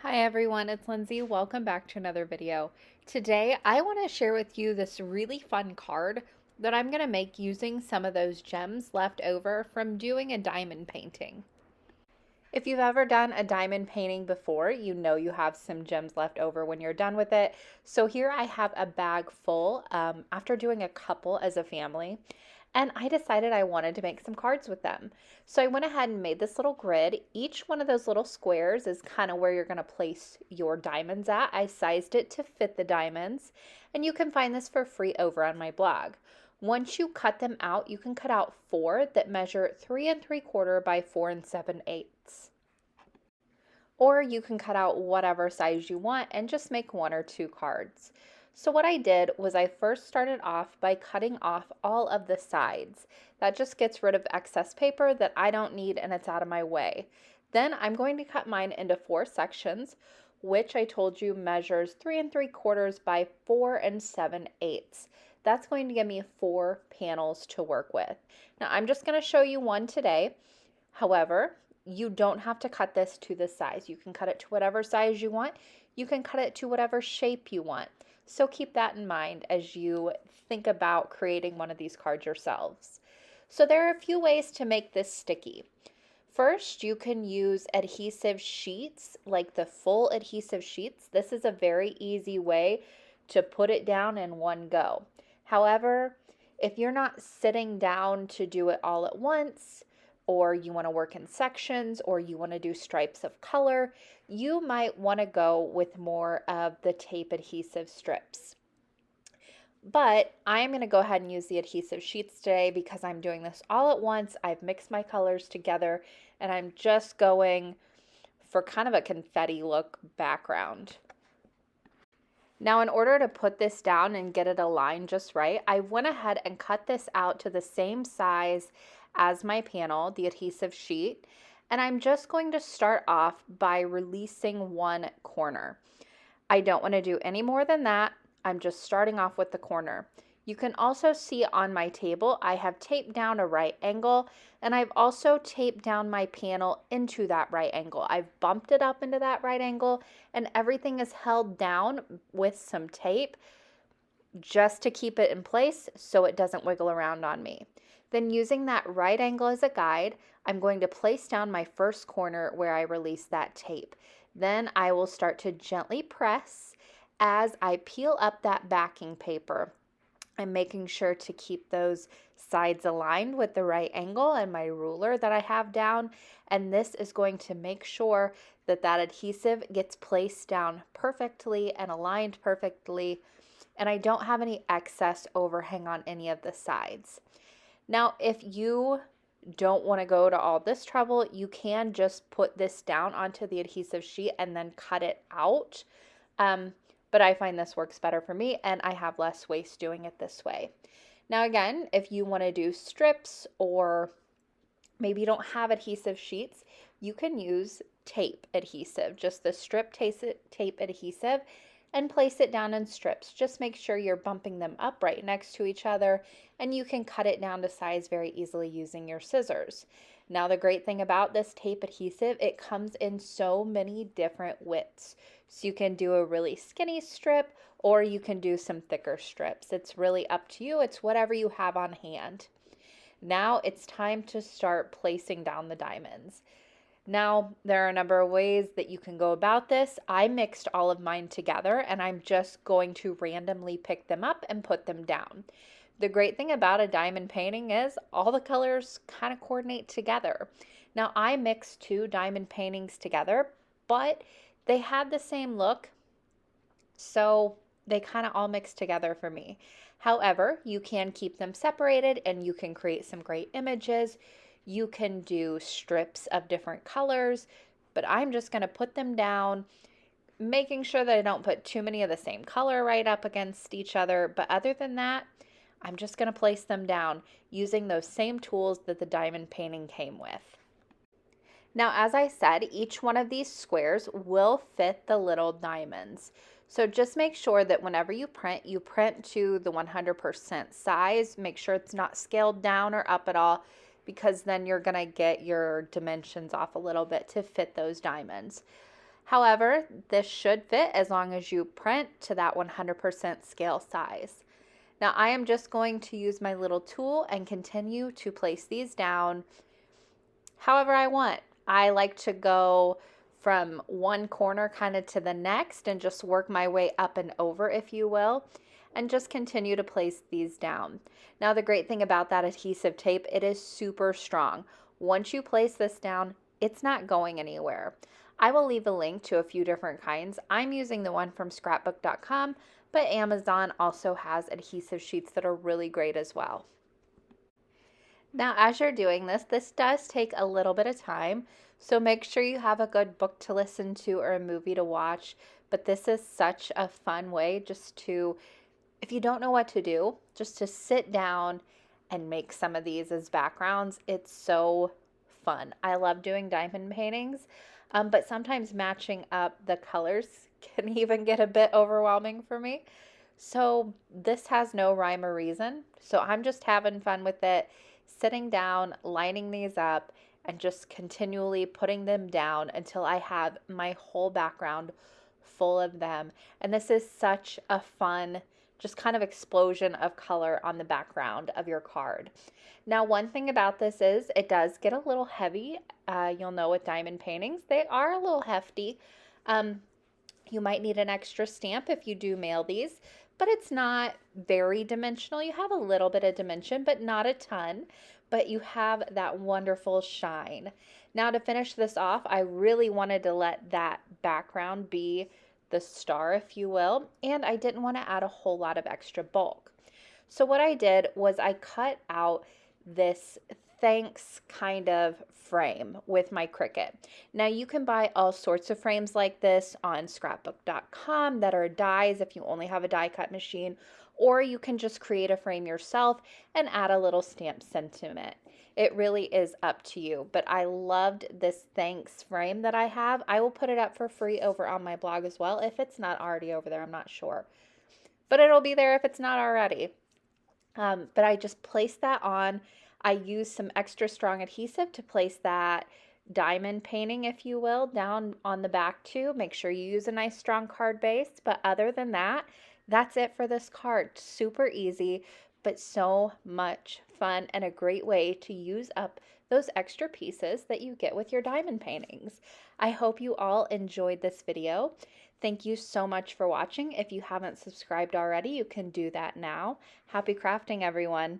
Hi everyone, it's Lindsay. Welcome back to another video. Today I want to share with you this really fun card that I'm going to make using some of those gems left over from doing a diamond painting. If you've ever done a diamond painting before, you know you have some gems left over when you're done with it. So here I have a bag full after doing a couple as a family. And I decided I wanted to make some cards with them. So I went ahead and made this little grid. Each one of those little squares is kind of where you're going to place your diamonds at. I sized it to fit the diamonds. And you can find this for free over on my blog. Once you cut them out, you can cut out 4 that measure 3 3/4 by 4 7/8. Or you can cut out whatever size you want and just make 1 or 2 cards. So what I did was I first started off by cutting off all of the sides. That just gets rid of excess paper that I don't need and it's out of my way. Then I'm going to cut mine into 4 sections, which I told you measures 3 3/4 by 4 7/8. That's going to give me 4 panels to work with. Now I'm just going to show you one today. However, you don't have to cut this to this size. You can cut it to whatever size you want. You can cut it to whatever shape you want. So keep that in mind as you think about creating one of these cards yourselves. So there are a few ways to make this sticky. First, you can use adhesive sheets, like the full adhesive sheets. This is a very easy way to put it down in one go. However, if you're not sitting down to do it all at once, or you want to work in sections, or you want to do stripes of color, you might want to go with more of the tape adhesive strips. But I'm going to go ahead and use the adhesive sheets today because I'm doing this all at once. I've mixed my colors together and I'm just going for kind of a confetti look background. Now, in order to put this down and get it aligned just right, I went ahead and cut this out to the same size as my panel, the adhesive sheet, and I'm just going to start off by releasing one corner. I don't want to do any more than that. I'm just starting off with the corner. You can also see on my table, I have taped down a right angle, and I've also taped down my panel into that right angle. I've bumped it up into that right angle, and everything is held down with some tape just to keep it in place so it doesn't wiggle around on me. Then using that right angle as a guide, I'm going to place down my first corner where I release that tape. Then I will start to gently press as I peel up that backing paper. I'm making sure to keep those sides aligned with the right angle and my ruler that I have down. And this is going to make sure that that adhesive gets placed down perfectly and aligned perfectly. And I don't have any excess overhang on any of the sides. Now, if you don't want to go to all this trouble, you can just put this down onto the adhesive sheet and then cut it out. But I find this works better for me and I have less waste doing it this way. Now again, if you want to do strips or maybe you don't have adhesive sheets, you can use tape adhesive, just the strip tape adhesive, and place it down in strips. Just make sure you're bumping them up right next to each other and you can cut it down to size very easily using your scissors. Now the great thing about this tape adhesive, it comes in so many different widths. So you can do a really skinny strip or you can do some thicker strips. It's really up to you. It's whatever you have on hand. Now it's time to start placing down the diamonds. Now, there are a number of ways that you can go about this. I mixed all of mine together and I'm just going to randomly pick them up and put them down. The great thing about a diamond painting is all the colors kind of coordinate together. Now, I mixed 2 diamond paintings together, but they had the same look, so they kind of all mixed together for me. However, you can keep them separated and you can create some great images. You can do strips of different colors, but I'm just going to put them down, making sure that I don't put too many of the same color right up against each other. But other than that, I'm just going to place them down using those same tools that the diamond painting came with. Now, as I said, each one of these squares will fit the little diamonds. So just make sure that whenever you print to the 100% size. Make sure it's not scaled down or up at all, because then you're going to get your dimensions off a little bit to fit those diamonds. However, this should fit as long as you print to that 100% scale size. Now I am just going to use my little tool and continue to place these down however I want. I like to go from one corner kind of to the next and just work my way up and over, if you will, and just continue to place these down. Now, the great thing about that adhesive tape, it is super strong. Once you place this down, it's not going anywhere. I will leave a link to a few different kinds. I'm using the one from scrapbook.com, but Amazon also has adhesive sheets that are really great as well. Now, as you're doing this, this does take a little bit of time, so make sure you have a good book to listen to or a movie to watch. But this is such a fun way just to, if you don't know what to do, just to sit down and make some of these as backgrounds. It's so fun. I love doing diamond paintings, but sometimes matching up the colors can even get a bit overwhelming for me. So this has no rhyme or reason. So I'm just having fun with it, sitting down, lining these up, and just continually putting them down until I have my whole background full of them. And this is such a fun, just kind of explosion of color on the background of your card. Now, one thing about this is it does get a little heavy. You'll know with diamond paintings, they are a little hefty. You might need an extra stamp if you do mail these, but it's not very dimensional. You have a little bit of dimension, but not a ton, but you have that wonderful shine. Now to finish this off, I really wanted to let that background be the star, if you will, and I didn't want to add a whole lot of extra bulk. So what I did was I cut out this thanks kind of frame with my Cricut. Now you can buy all sorts of frames like this on scrapbook.com that are dies if you only have a die cut machine, or you can just create a frame yourself and add a little stamp sentiment. It really is up to you, but I loved this thanks frame that I have. I will put it up for free over on my blog as well. If it's not already over there, I'm not sure, but it'll be there if it's not already. But I just placed that on. I used some extra strong adhesive to place that diamond painting, if you will, down on the back too. Make sure you use a nice strong card base. But other than that, that's it for this card. Super easy, but so much fun and a great way to use up those extra pieces that you get with your diamond paintings. I hope you all enjoyed this video. Thank you so much for watching. If you haven't subscribed already, you can do that now. Happy crafting, everyone.